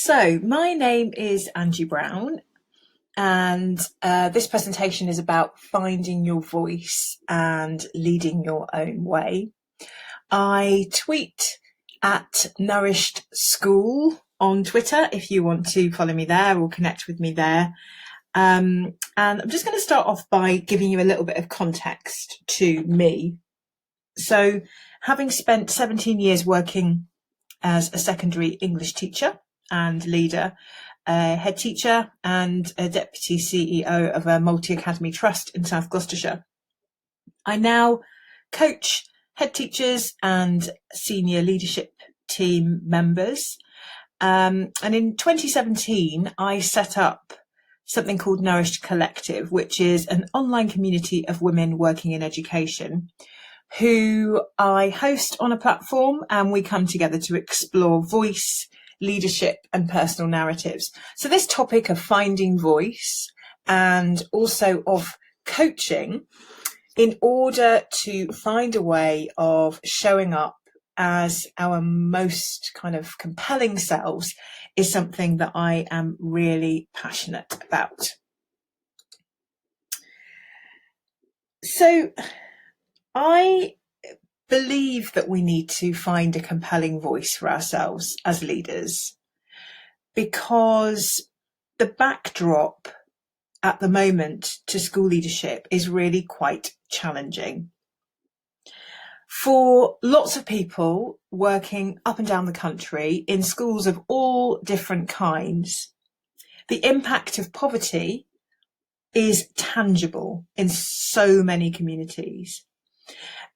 So my name is Angie Browne, and this presentation is about finding your voice and leading your own way. I tweet at Nourished School on Twitter if you want to follow me there or connect with me there. And I'm just going to start off by giving you a little bit of context to me. So having spent 17 years working as a secondary English teacher and leader, a head teacher and a deputy CEO of a multi-academy trust in South Gloucestershire, I now coach head teachers and senior leadership team members. And in 2017, I set up something called Nourished Collective, which is an online community of women working in education who I host on a platform, and we come together to explore voice, leadership and personal narratives. So this topic of finding voice and also of coaching in order to find a way of showing up as our most kind of compelling selves is something that I am really passionate about. So I believe that we need to find a compelling voice for ourselves as leaders, because the backdrop at the moment to school leadership is really quite challenging. For lots of people working up and down the country in schools of all different kinds, the impact of poverty is tangible in so many communities.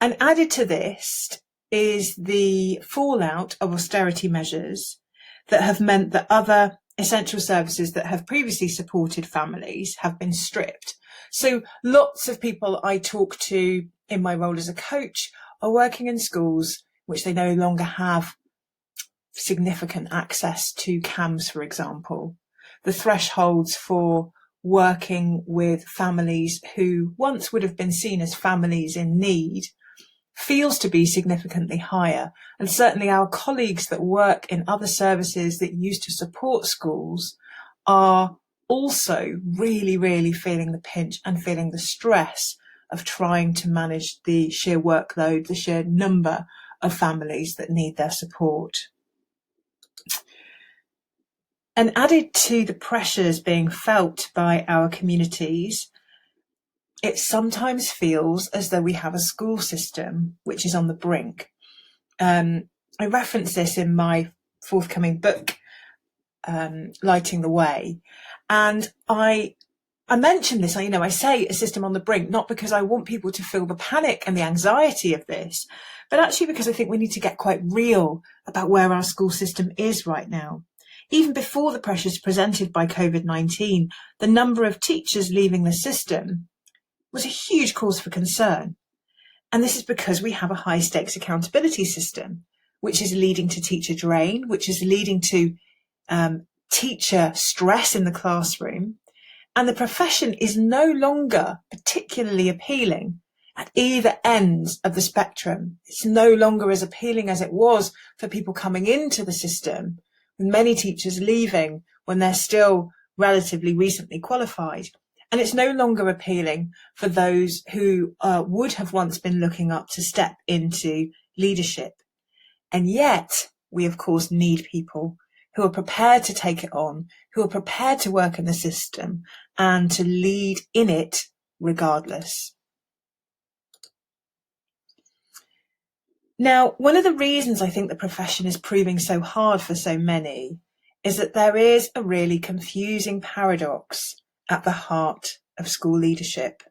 And added to this is the fallout of austerity measures that have meant that other essential services that have previously supported families have been stripped. So lots of people I talk to in my role as a coach are working in schools which they no longer have significant access to CAMS, for example. The thresholds for working with families who once would have been seen as families in need feels to be significantly higher. And certainly our colleagues that work in other services that used to support schools are also really, really feeling the pinch and feeling the stress of trying to manage the sheer workload, the sheer number of families that need their support. And added to the pressures being felt by our communities, it sometimes feels as though we have a school system which is on the brink. I reference this in my forthcoming book, Lighting the Way. And I mention this, I say a system on the brink, not because I want people to feel the panic and the anxiety of this, but actually because I think we need to get quite real about where our school system is right now. Even before the pressures presented by COVID-19, the number of teachers leaving the system was a huge cause for concern. And this is because we have a high stakes accountability system, which is leading to teacher drain, which is leading to teacher stress in the classroom. And the profession is no longer particularly appealing at either ends of the spectrum. It's no longer as appealing as it was for people coming into the system, with many teachers leaving when they're still relatively recently qualified. And it's no longer appealing for those who would have once been looking up to step into leadership. And yet, we of course need people who are prepared to take it on, who are prepared to work in the system and to lead in it regardless. Now, one of the reasons I think the profession is proving so hard for so many is that there is a really confusing paradox at the heart of school leadership.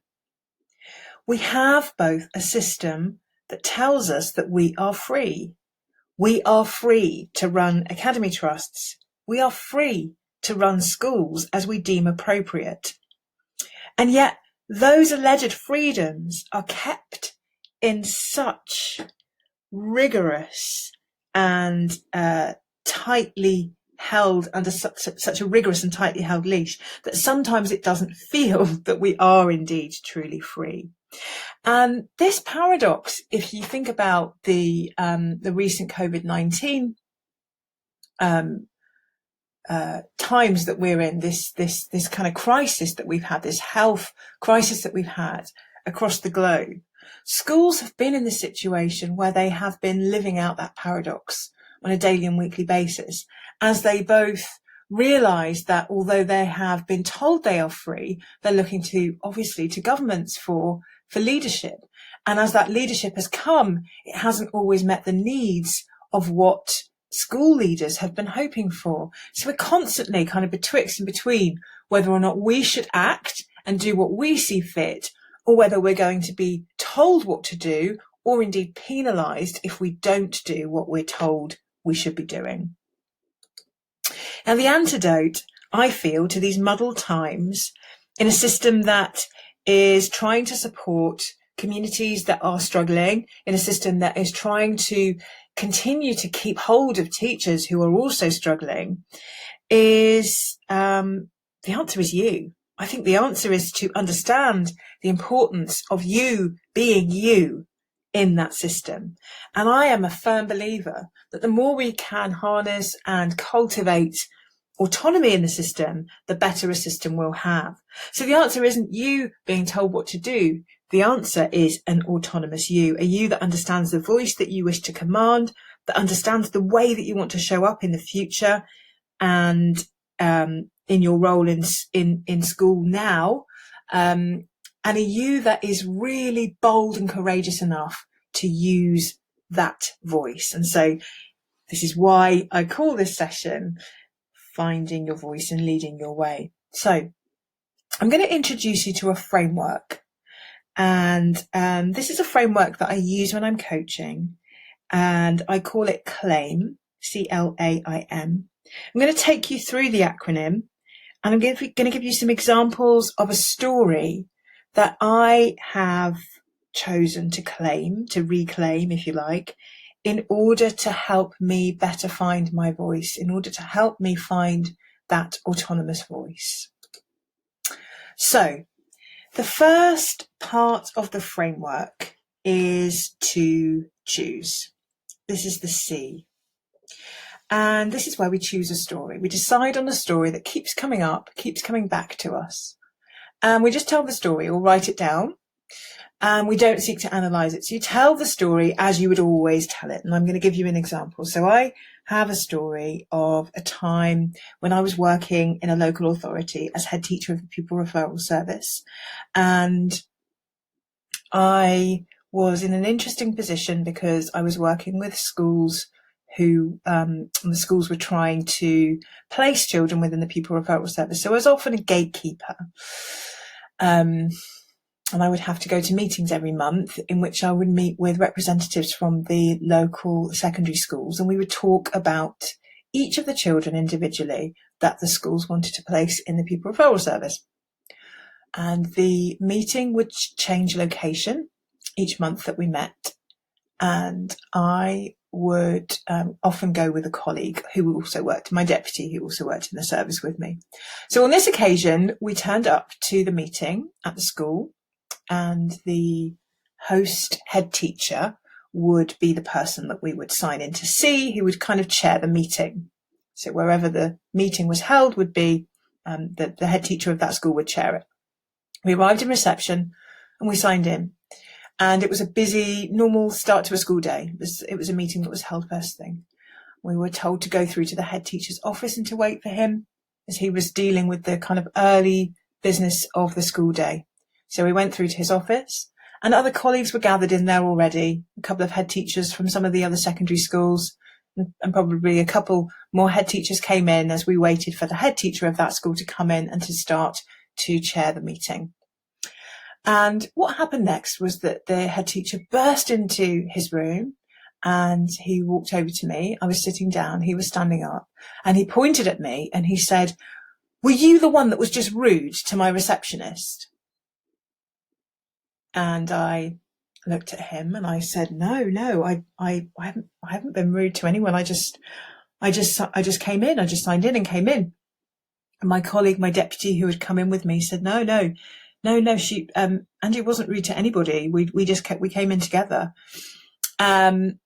We have both a system that tells us that we are free. We are free to run academy trusts. We are free to run schools as we deem appropriate. And yet those alleged freedoms are kept in such rigorous and tightly held under such a rigorous and tightly held leash that sometimes it doesn't feel that we are indeed truly free. And this paradox, if you think about the recent COVID-19 times that we're in, this kind of crisis that we've had, this health crisis that we've had across the globe, schools have been in this situation where they have been living out that paradox on a daily and weekly basis, as they both realise that although they have been told they are free, they're looking to, obviously, to governments for leadership. And as that leadership has come, it hasn't always met the needs of what school leaders have been hoping for. So we're constantly kind of betwixt and between whether or not we should act and do what we see fit, or whether we're going to be told what to do, or indeed penalised if we don't do what we're told we should be doing. Now, the antidote, I feel, to these muddled times in a system that is trying to support communities that are struggling, in a system that is trying to continue to keep hold of teachers who are also struggling, is the answer is you. I think the answer is to understand the importance of you being you in that system. And I am a firm believer that the more we can harness and cultivate autonomy in the system, the better a system we'll have. So the answer isn't you being told what to do. The answer is an autonomous you, a you that understands the voice that you wish to command, that understands the way that you want to show up in the future, and in your role in school now, and a you that is really bold and courageous enough to use that voice. And so this is why I call this session Finding Your Voice and Leading Your Way. So I'm going to introduce you to a framework. And this is a framework that I use when I'm coaching, and I call it CLAIM, CLAIM. I'm going to take you through the acronym, and I'm going to give you some examples of a story that I have chosen to claim, to reclaim, if you like, in order to help me better find my voice, in order to help me find that autonomous voice. So, the first part of the framework is to choose. This is the C. And this is where we choose a story. We decide on a story that keeps coming up, keeps coming back to us. And we just tell the story or write it down. And we don't seek to analyse it. So you tell the story as you would always tell it. And I'm going to give you an example. So I have a story of a time when I was working in a local authority as head teacher of the pupil referral service. And I was in an interesting position because I was working with schools who the schools were trying to place children within the pupil referral service. So I was often a gatekeeper. And I would have to go to meetings every month in which I would meet with representatives from the local secondary schools, and we would talk about each of the children individually that the schools wanted to place in the pupil referral service. And the meeting would change location each month that we met, and I would often go with a colleague who also worked, my deputy who also worked in the service with me. So on this occasion, we turned up to the meeting at the school, and the host head teacher would be the person that we would sign in to see, who would kind of chair the meeting. So wherever the meeting was held would be the head teacher of that school would chair it. We arrived in reception and we signed in, and it was a busy, normal start to a school day. It was a meeting that was held first thing. We were told to go through to the head teacher's office and to wait for him as he was dealing with the kind of early business of the school day. So we went through to his office, and other colleagues were gathered in there already, a couple of head teachers from some of the other secondary schools, and probably a couple more head teachers came in as we waited for the head teacher of that school to come in and to start to chair the meeting. And what happened next was that the head teacher burst into his room, and he walked over to me. I was sitting down, he was standing up, and he pointed at me and he said, "Were you the one that was just rude to my receptionist?" And I looked at him and I said, no, I haven't been rude to anyone. I just came in. I just signed in and came in. And my colleague, my deputy who had come in with me said, no, she, Angie wasn't rude to anybody. We came in together. And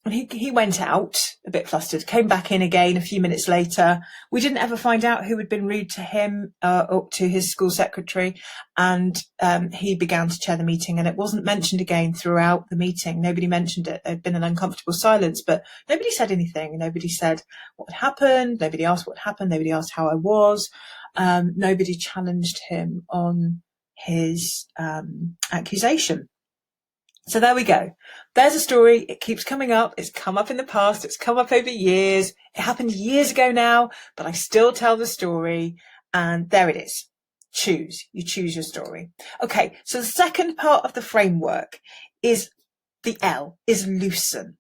And he went out a bit flustered, came back in again a few minutes later. We didn't ever find out who had been rude to him or to his school secretary. And he began to chair the meeting, and it wasn't mentioned again throughout the meeting. Nobody mentioned it. There'd been an uncomfortable silence, but nobody said anything. Nobody said what had happened. Nobody asked what happened. Nobody asked how I was. Nobody challenged him on his accusation. So there we go. There's a story. It keeps coming up. It's come up in the past. It's come up over years. It happened years ago now, but I still tell the story. And there it is. You choose your story. Okay. So the second part of the framework is the L, is loosen.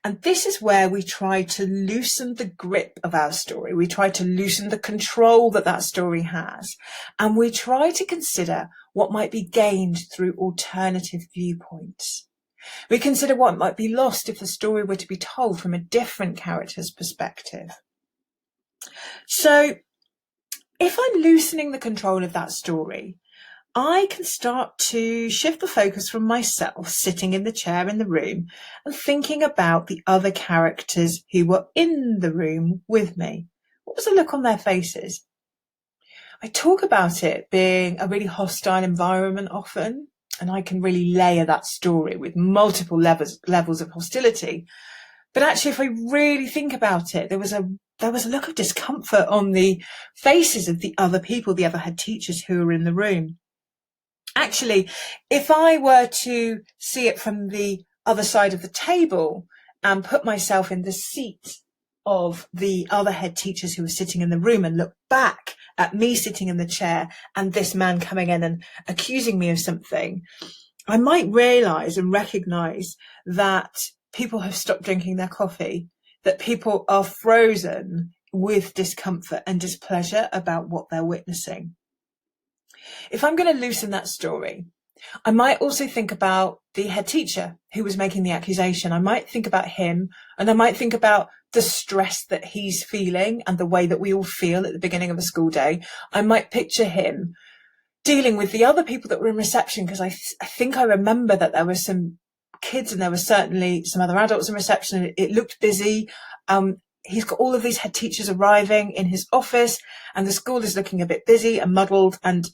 And this is where we try to loosen the grip of our story. We try to loosen the control that story has. And we try to consider what might be gained through alternative viewpoints. We consider what might be lost if the story were to be told from a different character's perspective. So if I'm loosening the control of that story, I can start to shift the focus from myself sitting in the chair in the room and thinking about the other characters who were in the room with me. What was the look on their faces? I talk about it being a really hostile environment often, and I can really layer that story with multiple levels of hostility. But actually, if I really think about it, there was a look of discomfort on the faces of the other people, the other head teachers who were in the room. Actually, if I were to see it from the other side of the table and put myself in the seat of the other head teachers who were sitting in the room and look back at me sitting in the chair and this man coming in and accusing me of something, I might realise and recognise that people have stopped drinking their coffee, that people are frozen with discomfort and displeasure about what they're witnessing. If I'm going to loosen that story, I might also think about the head teacher who was making the accusation. I might think about him, and I might think about the stress that he's feeling and the way that we all feel at the beginning of a school day. I might picture him dealing with the other people that were in reception, because I think I remember that there were some kids and there were certainly some other adults in reception, and it looked busy. He's got all of these head teachers arriving in his office, and the school is looking a bit busy and muddled and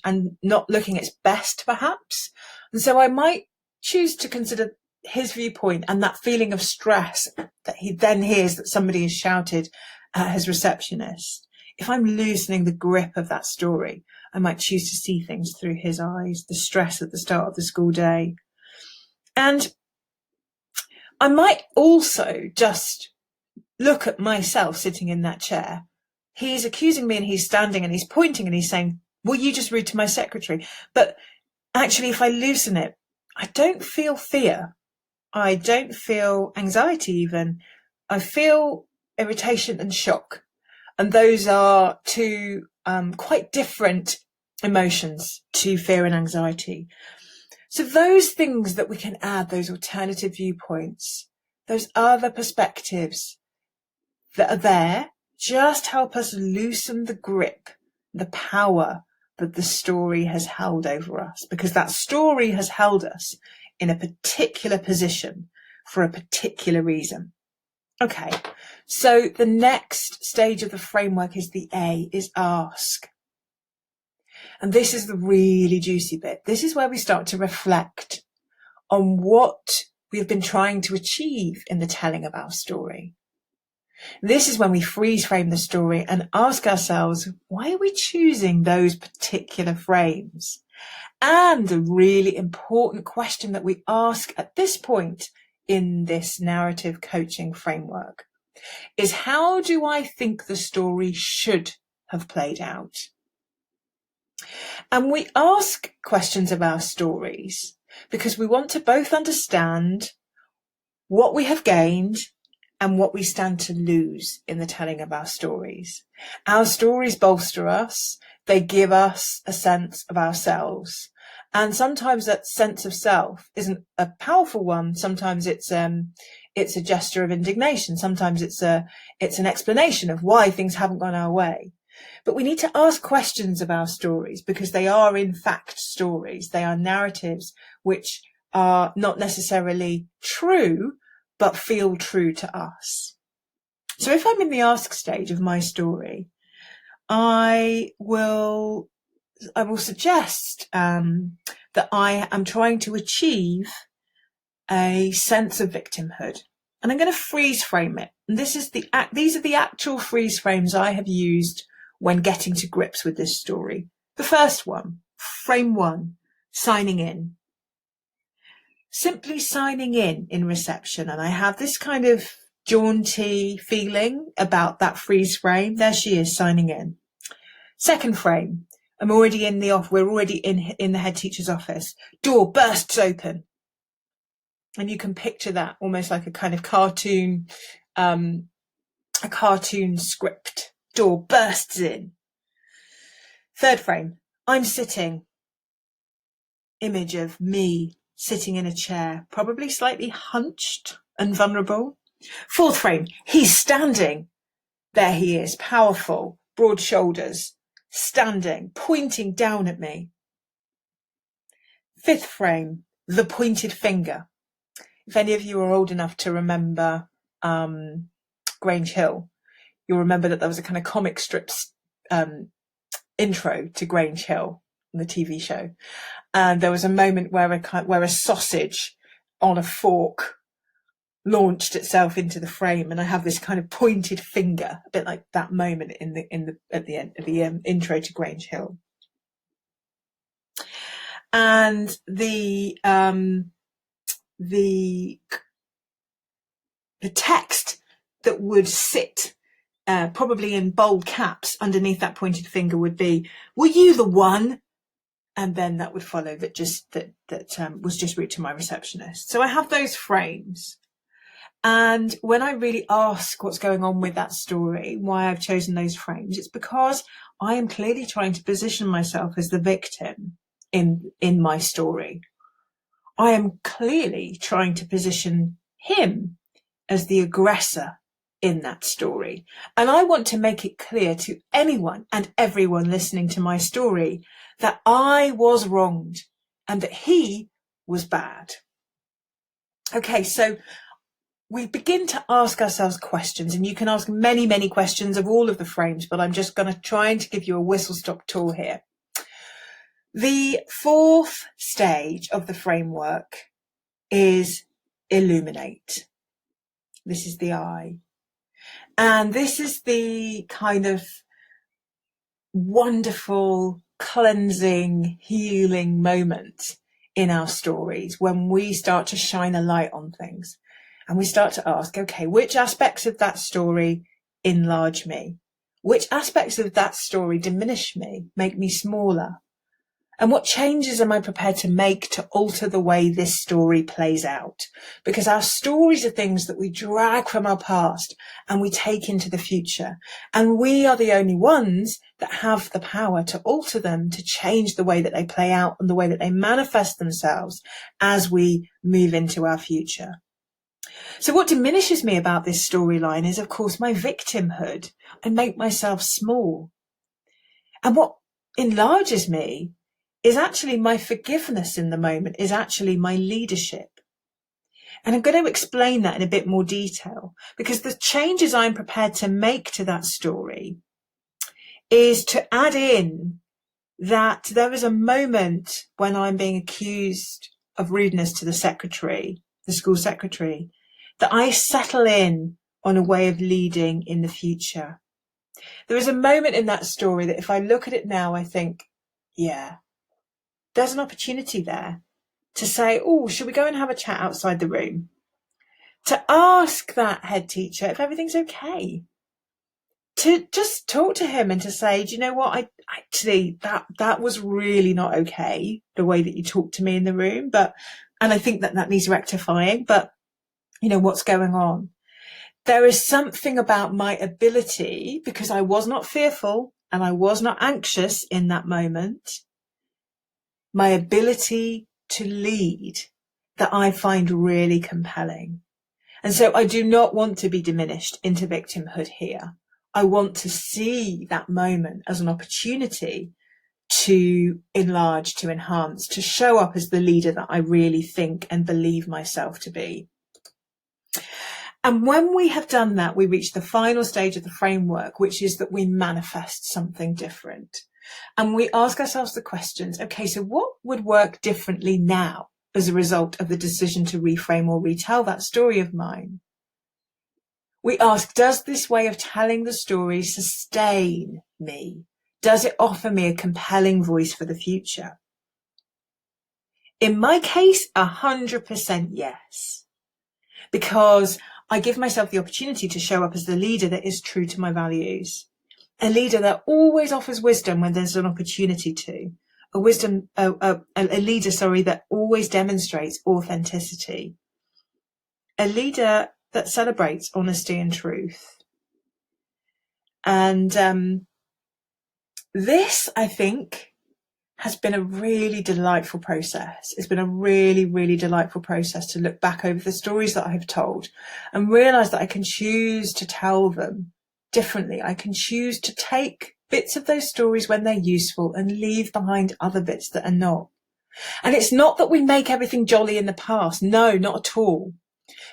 not looking its best, perhaps. And so I might choose to consider his viewpoint and that feeling of stress that he then hears that somebody has shouted at his receptionist. If I'm loosening the grip of that story, I might choose to see things through his eyes, the stress at the start of the school day. And I might also just look at myself sitting in that chair. He's accusing me and he's standing and he's pointing and he's saying, "Well, you just rude to my secretary." But actually, if I loosen it, I don't feel fear. I don't feel anxiety even. I feel irritation and shock. And those are two quite different emotions to fear and anxiety. So those things that we can add, those alternative viewpoints, those other perspectives that are there, just help us loosen the grip, the power that the story has held over us, because that story has held us in a particular position for a particular reason. Okay, so the next stage of the framework is the A, is ask. And this is the really juicy bit. This is where we start to reflect on what we have been trying to achieve in the telling of our story. This is when we freeze frame the story and ask ourselves, why are we choosing those particular frames? And a really important question that we ask at this point in this narrative coaching framework is, how do I think the story should have played out? And we ask questions of our stories because we want to both understand what we have gained and what we stand to lose in the telling of our stories. Our stories bolster us. They give us a sense of ourselves. And sometimes that sense of self isn't a powerful one. Sometimes it's a gesture of indignation. Sometimes it's an explanation of why things haven't gone our way. But we need to ask questions of our stories because they are in fact stories. They are narratives which are not necessarily true, but feel true to us. So if I'm in the ask stage of my story, I will suggest that I am trying to achieve a sense of victimhood, and I'm going to freeze frame it. And these are the actual freeze frames I have used when getting to grips with this story. The first one, frame 1, signing in. Simply signing in reception, and I have this kind of jaunty feeling about that freeze frame. There she is, signing in. Second frame, we're already in the head teacher's office. Door bursts open. And you can picture that almost like a kind of cartoon, a cartoon script. Door bursts in. Third frame, I'm sitting. Image of me sitting in a chair, probably slightly hunched and vulnerable. Fourth frame, he's standing. There he is, powerful, broad shoulders, standing, pointing down at me. Fifth frame, the pointed finger. If any of you are old enough to remember Grange Hill, you'll remember that there was a kind of comic strips intro to Grange Hill, the TV show. And there was a moment where a sausage on a fork launched itself into the frame, and I have this kind of pointed finger, a bit like that moment at the end of the intro to Grange Hill. And the text that would sit probably in bold caps underneath that pointed finger would be, "Were you the one?" And then that would follow that was just route to my receptionist. So I have those frames. And when I really ask what's going on with that story, why I've chosen those frames, it's because I am clearly trying to position myself as the victim in my story. I am clearly trying to position him as the aggressor in that story. And I want to make it clear to anyone and everyone listening to my story that I was wronged and that he was bad. Okay, so we begin to ask ourselves questions, and you can ask many, many questions of all of the frames, but I'm just going to try and give you a whistle-stop tour here. The fourth stage of the framework is Illuminate. This is the I. And this is the kind of wonderful, cleansing, healing moment in our stories when we start to shine a light on things. And we start to ask, okay, which aspects of that story enlarge me? Which aspects of that story diminish me, make me smaller? And what changes am I prepared to make to alter the way this story plays out? Because our stories are things that we drag from our past and we take into the future. And we are the only ones that have the power to alter them, to change the way that they play out and the way that they manifest themselves as we move into our future. So what diminishes me about this storyline is, of course, my victimhood. I make myself small. And what enlarges me is actually my forgiveness in the moment, is actually my leadership. And I'm going to explain that in a bit more detail, because the changes I'm prepared to make to that story is to add in that there is a moment when I'm being accused of rudeness to the secretary, the school secretary, that I settle in on a way of leading in the future. There is a moment in that story that if I look at it now, I think, yeah, there's an opportunity there to say, oh, should we go and have a chat outside the room? To ask that head teacher if everything's okay. To just talk to him and to say, do you know what, that was really not okay, the way that you talked to me in the room, and I think that needs rectifying, but you know, what's going on? There is something about my ability, because I was not fearful and I was not anxious in that moment, my ability to lead, that I find really compelling. And so I do not want to be diminished into victimhood here. I want to see that moment as an opportunity to enlarge, to enhance, to show up as the leader that I really think and believe myself to be. And when we have done that, we reach the final stage of the framework, which is that we manifest something different. And we ask ourselves the questions, okay, so what would work differently now as a result of the decision to reframe or retell that story of mine? We ask, does this way of telling the story sustain me? Does it offer me a compelling voice for the future? In my case, 100% yes, because I give myself the opportunity to show up as the leader that is true to my values, a leader that always offers wisdom when there's an opportunity to, a leader, that always demonstrates authenticity, a leader that celebrates honesty and truth. And this, I think, has been a really delightful process. It's been a really, really delightful process to look back over the stories that I've told and realize that I can choose to tell them differently. I can choose to take bits of those stories when they're useful and leave behind other bits that are not. And it's not that we make everything jolly in the past. No, not at all.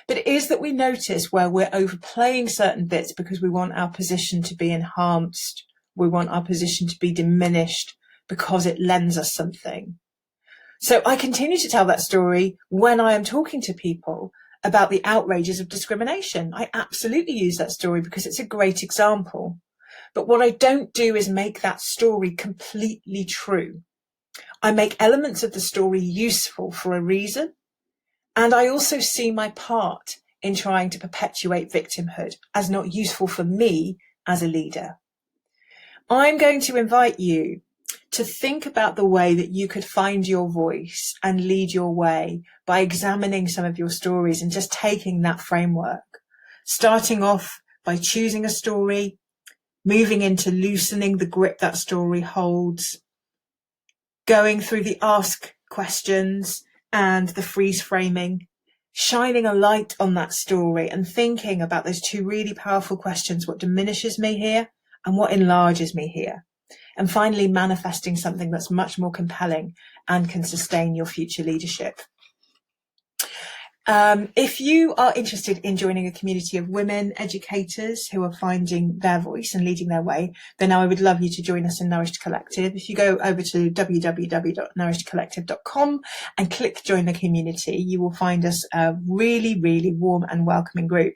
But it is that we notice where we're overplaying certain bits because we want our position to be enhanced. We want our position to be diminished because it lends us something. So I continue to tell that story when I am talking to people about the outrages of discrimination. I absolutely use that story because it's a great example. But what I don't do is make that story completely true. I make elements of the story useful for a reason. And I also see my part in trying to perpetuate victimhood as not useful for me as a leader. I'm going to invite you to think about the way that you could find your voice and lead your way by examining some of your stories and just taking that framework, starting off by choosing a story, moving into loosening the grip that story holds, going through the ask questions and the freeze framing, shining a light on that story and thinking about those two really powerful questions: what diminishes me here and what enlarges me here? And finally, manifesting something that's much more compelling and can sustain your future leadership. If you are interested in joining a community of women educators who are finding their voice and leading their way, then I would love you to join us in Nourished Collective. If you go over to www.nourishedcollective.com and click join the community, you will find us a really, really warm and welcoming group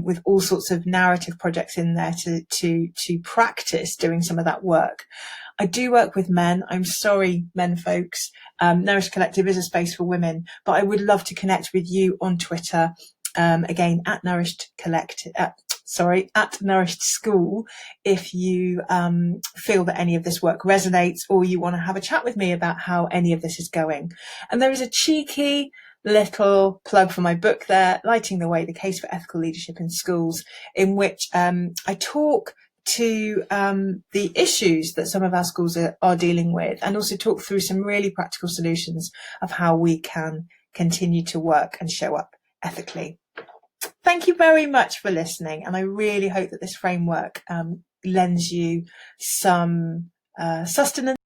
with all sorts of narrative projects in there to practice doing some of that work. I do work with men. I'm sorry, men folks. Nourished Collective is a space for women, but I would love to connect with you on Twitter. Again, at Nourished Collective, at Nourished School, if you feel that any of this work resonates or you want to have a chat with me about how any of this is going. And there is a cheeky little plug for my book there, Lighting the Way, The Case for Ethical Leadership in Schools, in which I talk to the issues that some of our schools are dealing with, and also talk through some really practical solutions of how we can continue to work and show up ethically. Thank you very much for listening, and I really hope that this framework lends you some sustenance